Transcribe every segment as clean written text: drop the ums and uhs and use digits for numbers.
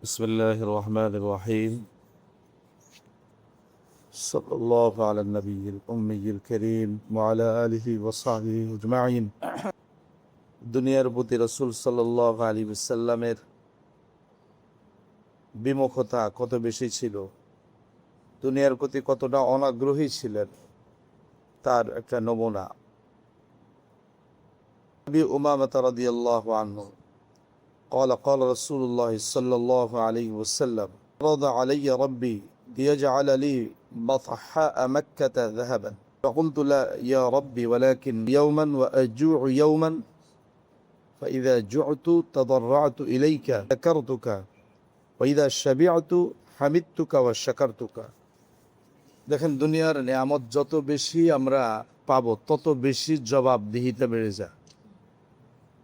بسم الله الرحمن الرحيم صلى الله على النبي الأمي الكريم وعلى آله وصحبه أجمعين দুনিয়ার প্রতি রাসূল সাল্লাল্লাহু আলাইহি ওয়াসাল্লামের বিমুখতা কত বেশি ছিল, দুনিয়ার প্রতি কতটা অনাগ্রহী ছিলেন তার একটা নমুনা। আবি উমামা রাদিয়াল্লাহু আনহু قال قال رسول الله صلى الله عليه وسلم فرض علي ربي ليجعل لي بطحاء مكة ذهبا فقلت لا يا ربي ولكن يوما وأجوع يوما فإذا جعت تضرعت إليك ذكرتك وإذا شبعت حمدتك وشكرتك। দেখেন, দুনিয়ার নিয়ামত যত বেশি আমরা পাবো তত বেশি জবাবদিহিতা বেড়ে যায়।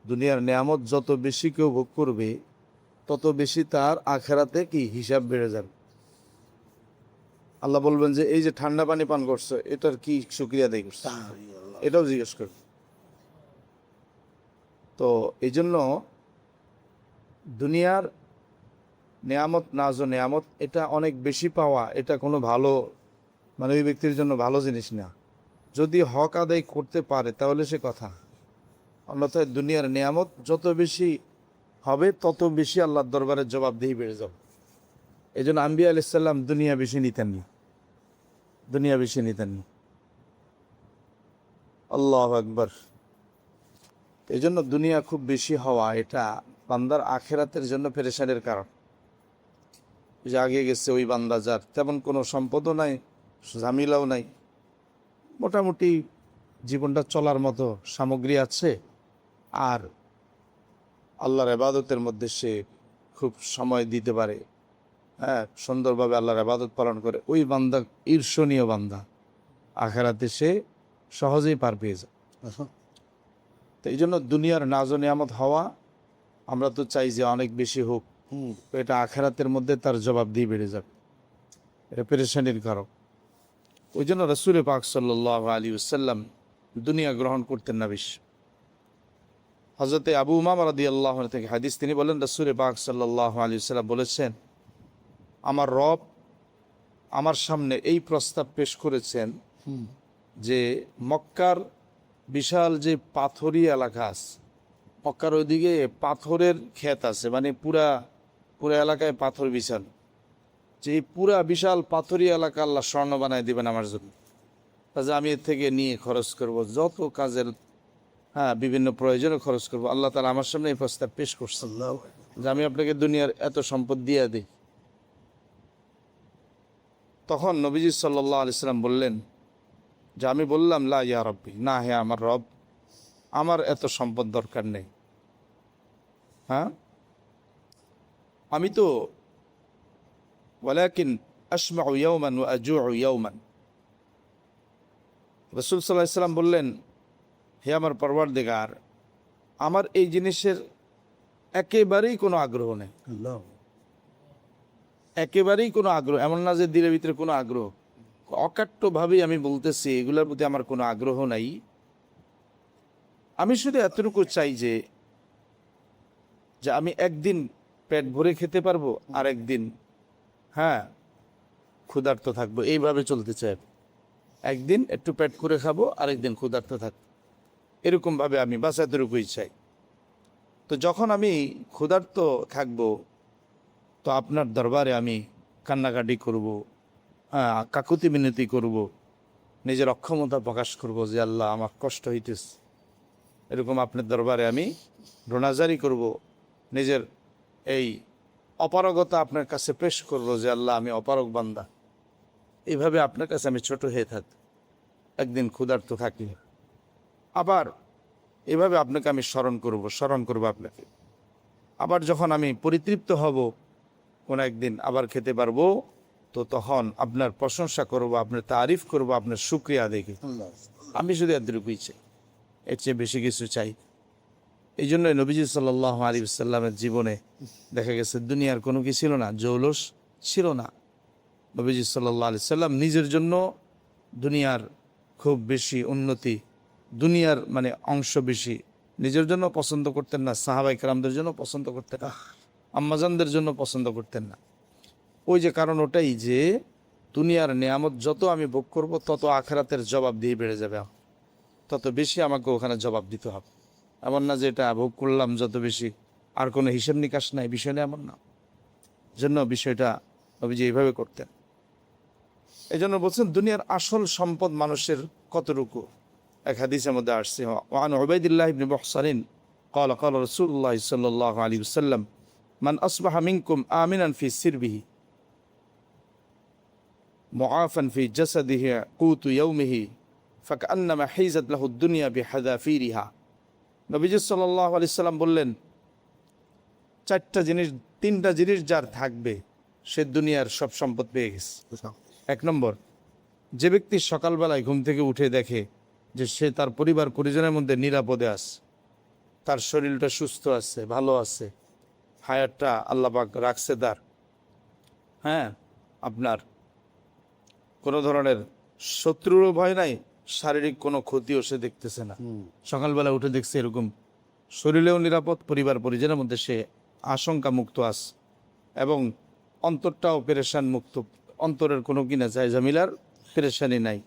দুনিয়ার নিয়ামত যত বেশি কেউ ভোগ করবে তত বেশি তার আখেরাতে কি হিসাব বেড়ে যাবে। আল্লাহ বলবেন যে এই যে ঠান্ডা পানি পান করছো এটার কি শুকরিয়া আদায় করছো, এটাও জিজ্ঞেস করবে। তো এই জন্য দুনিয়ার নিয়ামত নাজ ও নিয়ামত এটা অনেক বেশি পাওয়া, এটা কোনো ভালো মানে ওই ব্যক্তির জন্য ভালো জিনিস না। যদি হক আদায় করতে পারে তাহলে সে কথা, অন্যথায় দুনিয়ার নিয়ামত যত বেশি হবে তত বেশি আল্লাহর দরবারে জবাবদিহি বেড়ে যাবে। এই জন্য আম্বিয়া আলাইহিস সালাম দুনিয়া বেশি নিতেননি, আল্লাহু আকবার। এই জন্য দুনিয়া খুব বেশি হওয়া এটা বান্দার আখেরাতের জন্য পেরেশানির কারণ। যে আগে গেছে ওই বান্দা যার তেমন কোনো সম্পদও নাই, ঝামেলাও নাই, মোটামুটি জীবনটা চলার মতো সামগ্রী আছে, আর আল্লাহর ইবাদতের মধ্যে সে খুব সময় দিতে পারে, সুন্দরভাবে আল্লাহর ইবাদত পালন করে, ওই বান্দা ঈর্ষণীয় বান্দা, আখেরাতে সে সহজেই পার পেয়ে যায়। তো এই জন্য দুনিয়ার নাজ ও নিয়ামত হওয়া আমরা তো চাই যে অনেক বেশি হোক, এটা আখেরাতের মধ্যে তার জবাবদিহি বেড়ে যাবে, এটা পেরেশানির কারণ। ওই জন্য রাসূল পাক সাল্লাল্লাহু আলাইহি ওয়াসাল্লাম দুনিয়া গ্রহণ করতেন না বেশি। হযরতে আবু উমামা রাদিয়াল্লাহু আনহু থেকে হাদিস, তিনি বলেন রাসূল পাক সাল্লাল্লাহু আলাইহি ওয়াসাল্লাম বলেছেন, আমার রব আমার সামনে এই প্রস্তাব পেশ করেছেন যে মক্কার বিশাল যে পাথরি এলাকা আছে, মক্কার ওইদিকে পাথরের ক্ষেত আছে, মানে পুরা এলাকায় পাথর বিশাল, যে এই পুরা বিশাল পাথরি এলাকা আল্লাহ স্বর্ণ বানায় দিবেন আমার জন্য। কাজে আমি এর থেকে নিয়ে খরচ করব, যত কাজের বিভিন্ন প্রয়োজনে খরচ করব। আল্লাহ তাআলা আমার সামনে এই প্রস্তাব পেশ করছেন যে আমি আপনাকে দুনিয়ার এত সম্পদ দিয়ে দিই। তখন নবীজি সাল্লাল্লাহু আলাইহি সাল্লাম বললেন যে আমি বললাম লা ইয়া রব্বি, না হে আমার রব, আমার এত সম্পদ দরকার নেই। আমি তো ওয়ালাকিন আসমাউ ইয়াওমান ওয়া আজুউ ইয়াওমান। রাসূল সাল্লাল্লাহু আলাইহি সাল্লাম বললেন, হে আমার পরওয়ারদিগার, আমার এই জিনিসের একেবারেই কোনো আগ্রহ নেই, একেবারেই কোনো আগ্রহ, এমন না যে দিলের ভিতরে কোনো আগ্রহ, অকাট্যভাবেই আমি বলতেছি এগুলোর প্রতি আমার কোনো আগ্রহ নাই। আমি শুধু এতটুকু চাই যে আমি একদিন পেট ভরে খেতে পারবো, আর একদিন ক্ষুধার্ত থাকবো, এইভাবে চলতে চাই। একদিন একটু পেট করে খাবো, আরেকদিন ক্ষুধার্ত থাকবো, এরকমভাবে আমি বাস এতটুকুই চাই। তো যখন আমি ক্ষুধার্ত থাকবো তো আপনার দরবারে আমি কান্নাকাটি করব, কাকুতি মিনতি করব, নিজের অক্ষমতা প্রকাশ করব যে আল্লাহ আমার কষ্ট হইতেছে, এরকম আপনার দরবারে আমি রোনাজারি করব, নিজের এই অপারগতা আপনার কাছে পেশ করব যে আল্লাহ আমি অপারগ বান্দা। এইভাবে আপনার কাছে আমি ছোট হয়ে থাকি, একদিন ক্ষুধার্ত থাকি, আবার এভাবে আপনাকে আমি স্মরণ করব আপনাকে। আবার যখন আমি পরিতৃপ্ত হব কোন একদিন আবার খেতে পারবো, তো তখন আপনার প্রশংসা করব, আপনার তারিফ করব, আপনার শুকরিয়া আদায় করব। আমি শুধু এতটুকুই চাই, এর চেয়ে বেশি কিছু চাই। এই জন্য নবীজি সাল্লাল্লাহু আলাইহি ওয়াসাল্লামের জীবনে দেখা গেছে দুনিয়ার কোনো কি ছিল না, জৌলস ছিল না। নবীজি সাল্লাল্লাহু আলাইহি ওয়াসাল্লাম নিজের জন্য দুনিয়ার খুব বেশি উন্নতি, দুনিয়ার মানে অংশ বেশি নিজের জন্য পছন্দ করতেন না, সাহাবায়ে কেরামদের জন্য পছন্দ করতেন না। আম্মাজানদের জন্য পছন্দ করতেন না। ওই যে কারণ ওটাই যে দুনিয়ার নেয়ামত যত আমি ভোগ করব তত আখেরাতের জবাব দিয়ে বেড়ে যাবে, তত বেশি আমাকে ওখানে জবাব দিতে হবে। এমন না যে এটা ভোগ করলাম যত বেশি আর কোনো হিসেব নিকাশ নাই, বিষয়টা এমন না। জন্য বিষয়টা নবীজি এইভাবে করতেন। এই জন্য বলছেন দুনিয়ার আসল সম্পদ মানুষের কতটুকু। এক হাদিসের মধ্যে আসছে, ওয়ান উবাইদুল্লাহ ইবনে মুহসারিন قال قال رسول الله صلى الله عليه وسلم من أصبح منكم آمنا في سربه معافا في جسده قوت يومه فكأنما حيزت له الدنيا بحذافيرها। নবীজি সাল্লাল্লাহু আলাইহি সাল্লাম বললেন, তিনটা জিনিস যার থাকবে সে দুনিয়ার সব সম্পদ পেয়ে গেছে। এক নম্বর, যে ব্যক্তি সকালবেলায় ঘুম থেকে উঠে দেখে যে সে তার পরিবার পরিজনের মধ্যে নিরাপদে আছে, তার শরীরটা সুস্থ আছে, ভালো আছে, হায়াতটা আল্লাহ পাক রাখছে তার, হ্যাঁ, আপনার কোনো ধরনের শত্রুরও ভয় নাই, শারীরিক কোনো ক্ষতিও সে দেখতেছে না। সকালবেলা উঠে দেখছে এরকম, শরীরেও নিরাপদ, পরিবার পরিজনের মধ্যে সে আশঙ্কা মুক্ত আছে, এবং অন্তরটাও পেরেশান মুক্ত, অন্তরের কোনো কিনা জায়জামিলার পেরেশানি নাই,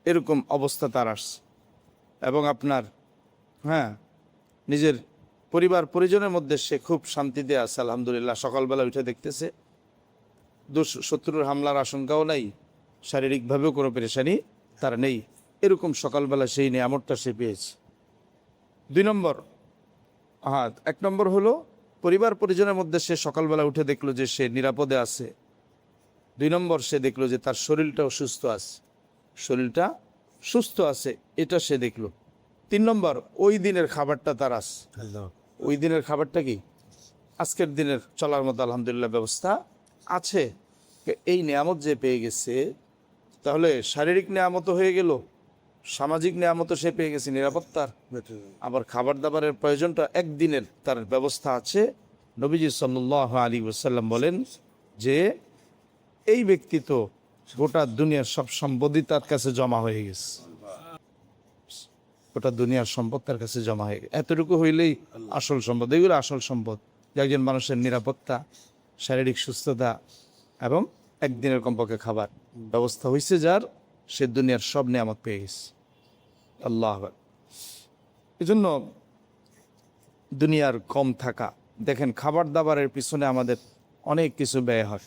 এরকম অবস্থা তার আসছে। এবং আপনার হ্যাঁ নিজের পরিবার পরিজনের মধ্যে সে খুব শান্তিতে আছে, আলহামদুলিল্লাহ। সকালবেলা উঠে দেখতেছে শত্রুর হামলার আশঙ্কাও নাই, শারীরিকভাবেও কোনো পেরেশানি তার নেই, এরকম সকালবেলা সেই নিয়ামতটা সে পেয়েছে। দুই নম্বর, এক নম্বর হলো পরিবার পরিজনের মধ্যে সে সকালবেলা উঠে দেখলো যে সে নিরাপদে আছে। দুই নম্বর, সে দেখলো যে তার শরীরটাও সুস্থ আছে, শরীরটা সুস্থ আছে, এটা সে দেখলো। তিন নম্বর, ওই দিনের খাবারটা তার আছে। ওই দিনের খাবারটা কি? আজকের দিনের চলার মতো আলহামদুলিল্লাহ ব্যবস্থা আছে। এই নিয়ামত যে পেয়ে গেছে, তাহলে শারীরিক নিয়ামত হয়ে গেল, সামাজিক নিয়ামত সে পেয়ে গেছে, নিরাপত্তার, আবার খাবার দাবারের প্রয়োজনটা একদিনের তার ব্যবস্থা আছে। নবীজি সাল্লাল্লাহু আলাইহি ওয়াসাল্লাম বলেন যে এই ব্যক্তি তো গোটা দুনিয়ার সব সম্পদই তার কাছে জমা হয়ে গেছে, গোটা দুনিয়ার সম্পদ তার কাছে জমা হয়ে গেছে। এতটুকু হইলেই আসল সম্পদ। এগুলো আসল সম্পদ, যে একজন মানুষের নিরাপত্তা, শারীরিক সুস্থতা এবং একদিনের কমপক্ষে খাবার ব্যবস্থা হয়েছে যার, সে দুনিয়ার সব নিয়ামত পেয়ে গেছে। আল্লাহ। এই জন্য দুনিয়ার কম থাকা, দেখেন খাবার দাবারের পিছনে আমাদের অনেক কিছু ব্যয় হয়,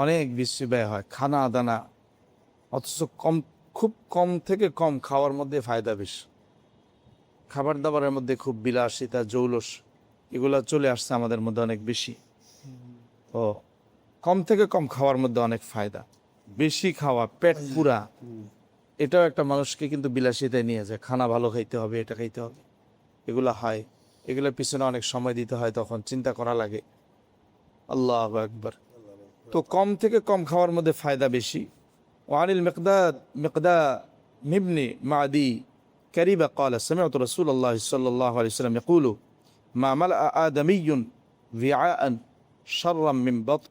অনেক বেশি ব্যয় হয়, খানা দানা, অথচ খুব কম থেকে কম খাওয়ার মধ্যে ফায়দা বেশি। খাবার দাবারের মধ্যে খুব বিলাসিতা, জৌলস, এগুলো চলে আসছে আমাদের মধ্যে অনেক বেশি। ও কম থেকে কম খাওয়ার মধ্যে অনেক ফায়দা। বেশি খাওয়া, পেট পুরা, এটাও একটা মানুষকে কিন্তু বিলাসিতায় নিয়ে যায়। খানা ভালো খাইতে হবে, এটা খাইতে হবে, এগুলো হয়, এগুলোর পিছনে অনেক সময় দিতে হয়, তখন চিন্তা করা লাগে। আল্লাহু আকবার। তো কম থেকে কম খাওয়ার মধ্যে ফায়দা বেশি। ওয়ানিল মিকদাম ইবনে মাদি কারিবা قال سمعت رسول الله صلى الله عليه وسلم يقول ما ملأ آدمي وعاء شرا من بطن।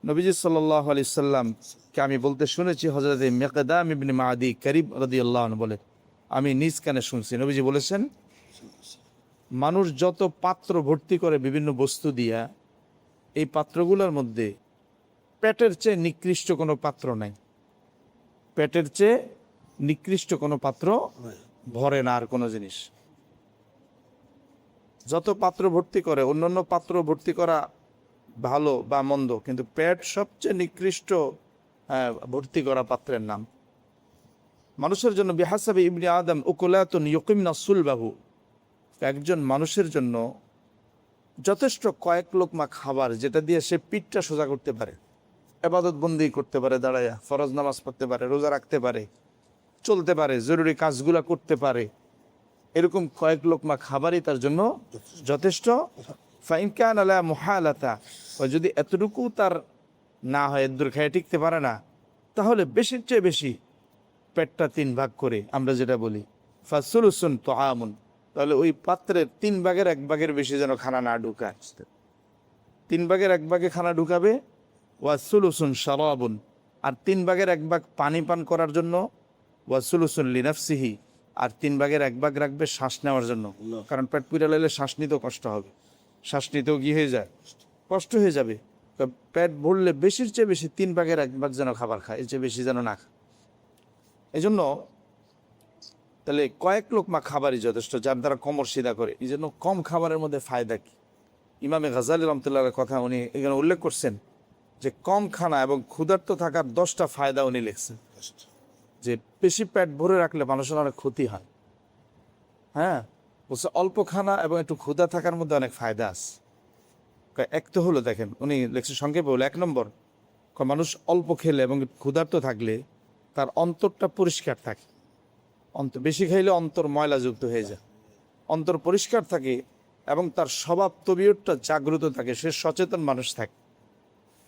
নবীজি সাল্লাল্লাহু আলাইহি সাল্লামকে আমি বলতে শুনেছি, হযরত মিকদাম ইবনে মাদি কারিব রাদিয়াল্লাহু আনহু বলেন, আমি নিজ কানে শুনছি, নবীজি বলেছেন, মানুষ যত পাত্র ভর্তি করে বিভিন্ন বস্তু দিয়া, এই পাত্রগুলোর মধ্যে পেটের চেয়ে নিকৃষ্ট কোনো পাত্র নাই, পেটের চেয়ে নিকৃষ্ট কোনো পাত্র ভরে না আর কোনো জিনিস। যত পাত্র ভর্তি করে, অন্যান্য পাত্র ভর্তি করা ভালো বা মন্দ, কিন্তু পেট সবচেয়ে নিকৃষ্ট ভর্তি করা পাত্রের নাম। মানুষের জন্য বিহাসাবি ইবনে আদম উকুলাতুন ইউকিমনা সুলবাহু, একজন মানুষের জন্য যথেষ্ট কয়েক লোকমা খাবার, যেটা দিয়ে সে পিঠটা সোজা করতে পারে, ইবাদত বন্দি করতে পারে, দাঁড়ায়া ফরজ নামাজ পড়তে পারে, রোজা রাখতে পারে, চলতে পারে, জরুরি কাজগুলা করতে পারে, এরকম কয়েক লোকমা খাবারই তার জন্য যথেষ্ট। ফাইন কান আলা মুহালাতা, যদি এতটুকু তার না হয়, দূর খায় টিকতে পারে না, তাহলে বেশির চেয়ে বেশি পেটটা তিন ভাগ করে, আমরা যেটা বলি ফাসুলুসুন তুআমুন, তাহলে ওই পাত্রের 3/1 বেশি যেন খানা না ঢুকায়। 3/1 খানা ঢুকাবে। ওয়াসুলুসুন শারাবুন, আর 3/1 পানি পান করার জন্য। ওয়াসুলুসুন লিনাফসিহি, আর 3/1 রাখবে শ্বাস নেওয়ার জন্য, কারণ পেট পুরা লাইলে শ্বাস নিতেও কষ্ট হবে। শ্বাস নিতেও কি হয়ে যায়, কষ্ট হয়ে যাবে। পেট ভরলে বেশির চেয়ে বেশি 3/1 যেন খাবার খায়, এর চেয়ে বেশি যেন না খায়। এই জন্য তাহলে কয়েক লোকমা খাবারই যথেষ্ট, যার দ্বারা কোমর সিধা করে। এই জন্য কম খাবারের মধ্যে ফায়দা কি? ইমামে গাজালি রহমতুল্লাহর কথা উনি এখানে উল্লেখ করছেন যে কম খানা এবং ক্ষুধার্ত থাকার 10টা ফায়দা উনি লিখছেন। যে বেশি পেট ভরে রাখলে মানুষের অনেক ক্ষতি হয়। হ্যাঁ, বলছে অল্প খানা এবং একটু ক্ষুধা থাকার মধ্যে অনেক ফায়দা আছে। এক তো হলো, দেখেন উনি লিখছে সংক্ষেপে হলো, 1 নম্বর, মানুষ অল্প খেলে এবং ক্ষুধার্ত থাকলে তার অন্তরটা পরিষ্কার থাকে। বেশি খাইলে অন্তর ময়লাযুক্ত হয়ে যায়, অন্তর পরিষ্কার থাকে এবং তার স্বভাব তবিয়তটা জাগ্রত থাকে, সে সচেতন মানুষ থাকে।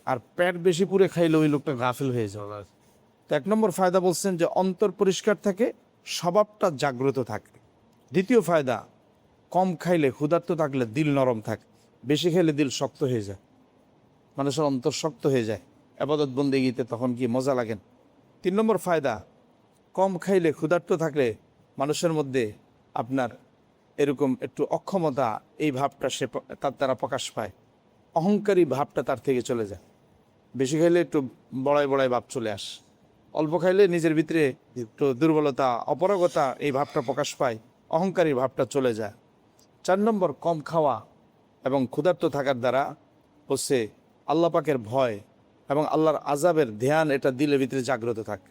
আর পেট বেশি পুরে খাইলে ওই লোকটা গাফিল হয়ে যায়। তো 1 নম্বর ফায়দা বলছেন যে অন্তর পরিষ্কার থাকে, স্বভাবটা জাগ্রত থাকে। দ্বিতীয় ফায়দা, কম খাইলে ক্ষুধার্ত থাকলে দিল নরম থাকে, বেশি খাইলে দিল শক্ত হয়ে যায়, মানুষের অন্তর শক্ত হয়ে যায়, ইবাদত বন্দেগীতে তখন কি মজা লাগেন। 3 নম্বর ফায়দা, কম খাইলে ক্ষুধার্ত থাকলে মানুষের মধ্যে আপনার এরকম একটু অক্ষমতা, এই ভাবটা সে তার দ্বারা প্রকাশ পায়, অহংকারী ভাবটা তার থেকে চলে যায়। বেশি খাইলে একটু বড়াই বড়াই ভাব চলে আসে, অল্প খাইলে নিজের ভিতরে একটু দুর্বলতা, অপারগতা, এই ভাবটা প্রকাশ পায়, অহংকারী ভাবটা চলে যায়। 4 নম্বর, কম খাওয়া এবং ক্ষুধার্ত থাকার দ্বারা হচ্ছে আল্লাহ পাকের ভয় এবং আল্লাহর আযাবের ধ্যান এটা দিলের ভিতরে জাগ্রত থাকে।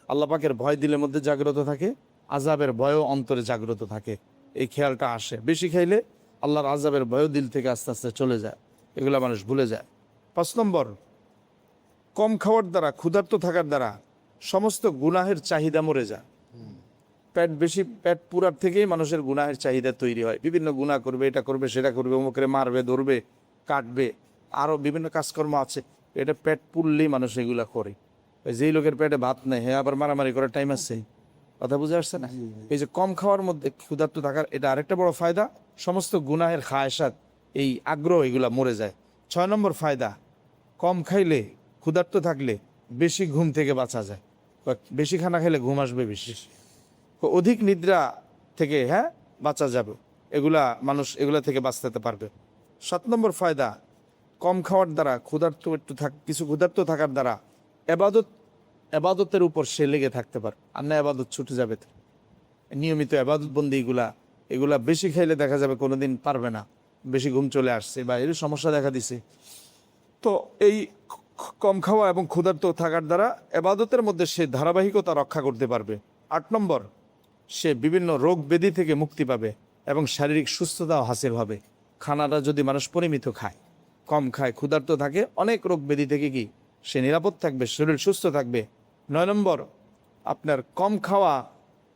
আল্লাহ পাকের ভয় দিলের মধ্যে জাগ্রত থাকে, আযাবের ভয়ও অন্তরে জাগ্রত থাকে, এই খেয়ালটা আসে। বেশি খাইলে আল্লাহর আযাবের ভয়ও দিল থেকে আস্তে আস্তে চলে যায়, এগুলো মানুষ ভুলে যায়। 5 নম্বর, কম খাওয়ার দ্বারা, ক্ষুধার্ত থাকার দ্বারা সমস্ত গুনাহের চাহিদা মরে যায়। পেট পুরার থেকেই মানুষের গুনাহের চাহিদা তৈরি হয়, বিভিন্ন গুনাহ করবে, এটা করবে, সেটা করবে, অমুকরে মারবে, ধরবে, কাটবে, আরও বিভিন্ন কাজকর্ম আছে। এটা পেট পুরলেই মানুষ এগুলা করে। যেই লোকের পেটে ভাত নেই, হ্যাঁ আবার মারামারি করার টাইম আছে, কথা বুঝে আসছে না? এই যে কম খাওয়ার মধ্যে ক্ষুধার্ত থাকার, এটা আরেকটা বড় ফায়দা, সমস্ত গুনাহের খায়সাত, এই আগ্রহ, এগুলা মরে যায়। 6 নম্বর ফায়দা, কম খাইলে ক্ষুধার্ত থাকলে বেশি ঘুম থেকে বাঁচা যায়। বেশি খানা খেলে ঘুম আসবে বেশি, অধিক নিদ্রা থেকে বাঁচা যাবে, এগুলা থেকে বাঁচতে পারবে। 7 নম্বর ফায়দা, কম খাওয়ার দ্বারা কিছু ক্ষুধার্ত থাকার দ্বারা এবাদতের উপর সে লেগে থাকতে পারে, আর না এবাদত ছুটে যাবে। নিয়মিত এবাদত বন্দি এগুলা বেশি খাইলে দেখা যাবে কোনোদিন পারবে না, বেশি ঘুম চলে আসছে বা এর সমস্যা দেখা দিছে। তো এই কম খাওয়া এবং ক্ষুধার্ত থাকার দ্বারা এবাদতের মধ্যে সে ধারাবাহিকতা রক্ষা করতে পারবে। 8 নম্বর, সে বিভিন্ন রোগ ব্যাধি থেকে মুক্তি পাবে এবং শারীরিক সুস্থতাও হাসিল হবে। খানাটা যদি মানুষ পরিমিত খায়, কম খায়, ক্ষুধার্ত থাকে, অনেক রোগ ব্যাধি থেকে কি সে নিরাপদ থাকবে, শরীর সুস্থ থাকবে। 9 নম্বর, আপনার কম খাওয়া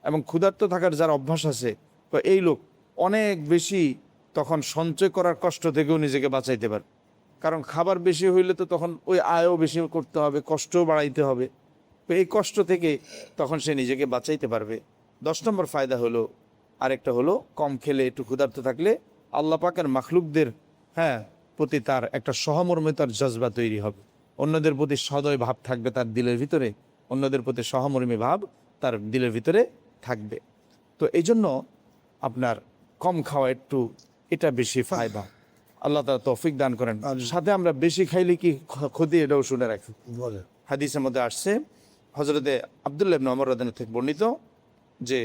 এবং ক্ষুধার্ত থাকার যার অভ্যাস আছে, তো এই লোক অনেক বেশি তখন সঞ্চয় করার কষ্ট থেকেও নিজেকে বাঁচাইতে পারে। কারণ খাবার বেশি হইলে তো তখন ওই আয়ও বেশি করতে হবে, কষ্টও বাড়াইতে হবে, তো এই কষ্ট থেকে তখন সে নিজেকে বাঁচাইতে পারবে। 10 নম্বর ফায়দা হলো, আরেকটা হলো, কম খেলে একটু ক্ষুধার্ত থাকলে আল্লাহ পাকের মাখলুকদের প্রতি তার একটা সহমর্মিতার জজবা তৈরি হবে, অন্যদের প্রতি সদয় ভাব থাকবে তার দিলের ভিতরে, অন্যদের প্রতি সহমর্মী ভাব তার দিলের ভিতরে থাকবে। তো এই জন্য আপনার কম খাওয়া একটু, এটা বেশি ফায়দা। আল্লাহ তাআলা তৌফিক দান করেন। সাথে আমরা বেশি খাইলে কি ক্ষতি, এটাও শুনে রাখি। হাদিসের মধ্যে আসছে, হযরতে আব্দুল্লাহ ইবনে ওমর রাদিয়াল্লাহু থেকে বর্ণিত, যে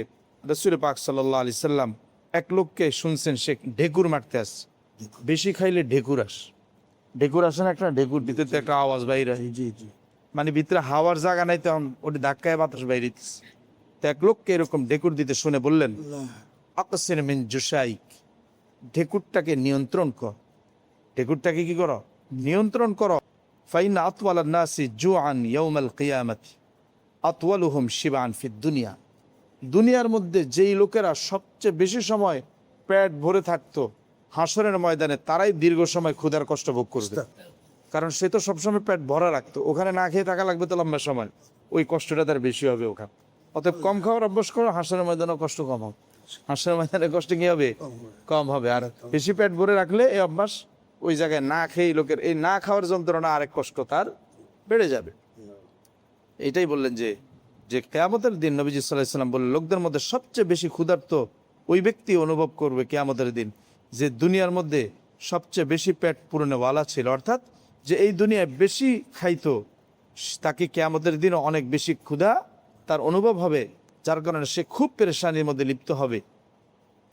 রাসূল পাক সাল্লাল্লাহু আলাইহি সাল্লাম এক লোককে শুনছেন সে ঢেকুর মারতে আসছে। বেশি খাইলে ঢেকুর আসে না, একটা ঢেকুর ভিতরে একটা আওয়াজ বাইরে, মানে ভিতরে হাওয়ার জায়গা নাই, তখন ওটি ধাক্কায় বাতাস বাইরে দিচ্ছে। তো এক লোককে এরকম ঢেকুর দিতে শুনে বললেন, আকসির মিন জুশাইক, ঢেকুরটাকে নিয়ন্ত্রণ কর, ঢেকুরটাকে কি করো, নিয়ন্ত্রণ করো। ফাইন আতওয়ালান নাসি জুআন ইয়াউমাল কিয়ামাতি আতওয়ালুহুম শিবান ফিদ দুনিয়া, দুনিয়ার মধ্যে যেই লোকেরা সবচেয়ে বেশি সময় পেট ভরে থাকতো হাসরের ময়দানে, তারাই দীর্ঘ সময় ক্ষুধার কষ্ট ভোগ করবে। কারণ সে তো সবসময় পেট ভরা রাখতো, ওখানে না খেয়ে থাকা লাগবে তো লম্বা সময়, ওই কষ্টটা তার বেশি হবে ওখানে। অতএব কম খাওয়ার অভ্যাস করো, হাসরের ময়দানে কষ্ট কম হবে, হাসরের ময়দানে কষ্ট কি হবে, কম হবে। আর বেশি পেট ভরে রাখলে এই অভ্যাস, ওই জায়গায় না খেয়ে লোকের এই না খাওয়ার যন্ত্রণা আরেক কষ্ট তার বেড়ে যাবে। এইটাই বললেন যে কিয়ামতের দিন নবীজি সাল্লাল্লাহু আলাইহি ওয়াসাল্লাম বললেন, লোকদের মধ্যে সবচেয়ে বেশি ক্ষুধার্ত ওই ব্যক্তি অনুভব করবে কিয়ামতের দিন, যে দুনিয়ার মধ্যে সবচেয়ে বেশি পেট পূরণওয়ালা ছিল, অর্থাৎ যে এই দুনিয়ায় বেশি খাইতো তাকে কিয়ামতের দিনও অনেক বেশি ক্ষুধা তার অনুভব হবে, যার কারণে সে খুব পেরেশানির মধ্যে লিপ্ত হবে।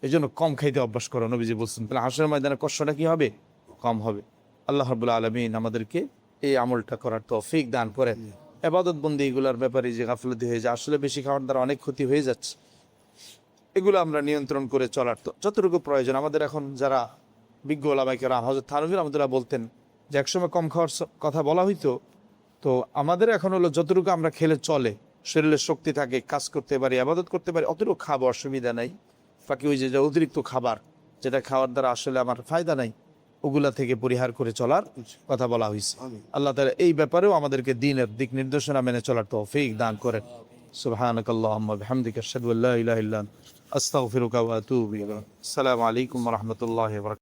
এই জন্য কম খাইতে অভ্যাস করো, নবীজি বলছেন, তাহলে হাসরের ময়দানে কষ্টটা কি হবে? কম হবে। আল্লাহ রাব্বুল আলামিন আমাদেরকে এই আমলটা করার তৌফিক দান করেন। ইবাদত বন্দি এগুলোর ব্যাপারে যে গাফলতি হয়ে যায়, আসলে বেশি খাওয়ার দ্বারা অনেক ক্ষতি হয়ে যাচ্ছে, এগুলো আমরা নিয়ন্ত্রণ করে চলার তো যতটুকু প্রয়োজন। আমাদের এখন যারা বিজ্ঞ ওলামায়ে কেরাম, হযরত থানভী রাহমাতুল্লাহ বলতেন যে একসময় কম খাওয়ার কথা বলা হইতো, তো আমাদের এখন হলো যতটুকু আমরা খেলে চলে, শরীরে শক্তি থাকে, কাজ করতে পারি, ইবাদত করতে পারি, অতটুকু খাবো, অসুবিধা নাই। বাকি ওই যে অতিরিক্ত খাবার, যেটা খাওয়ার দ্বারা আসলে আমার ফায়দা নাই, ওগুলা থেকে পরিহার করে চলার কথা বলা হয়েছে। আল্লাহ তাআলা এই ব্যাপারেও আমাদেরকে দ্বীনের দিক নির্দেশনা মেনে চলার তৌফিক দান করেন। সুবহানাকাল্লাহুম্মা বিহামদিকা আশহাদু আল্লা ইলাহা ইল্লা আনতা আস্তাগফিরুকা ওয়া আতুবু ইলাইক। আসসালামু আলাইকুম ওয়া রাহমাতুল্লাহি ওয়া বারাকাতুহু।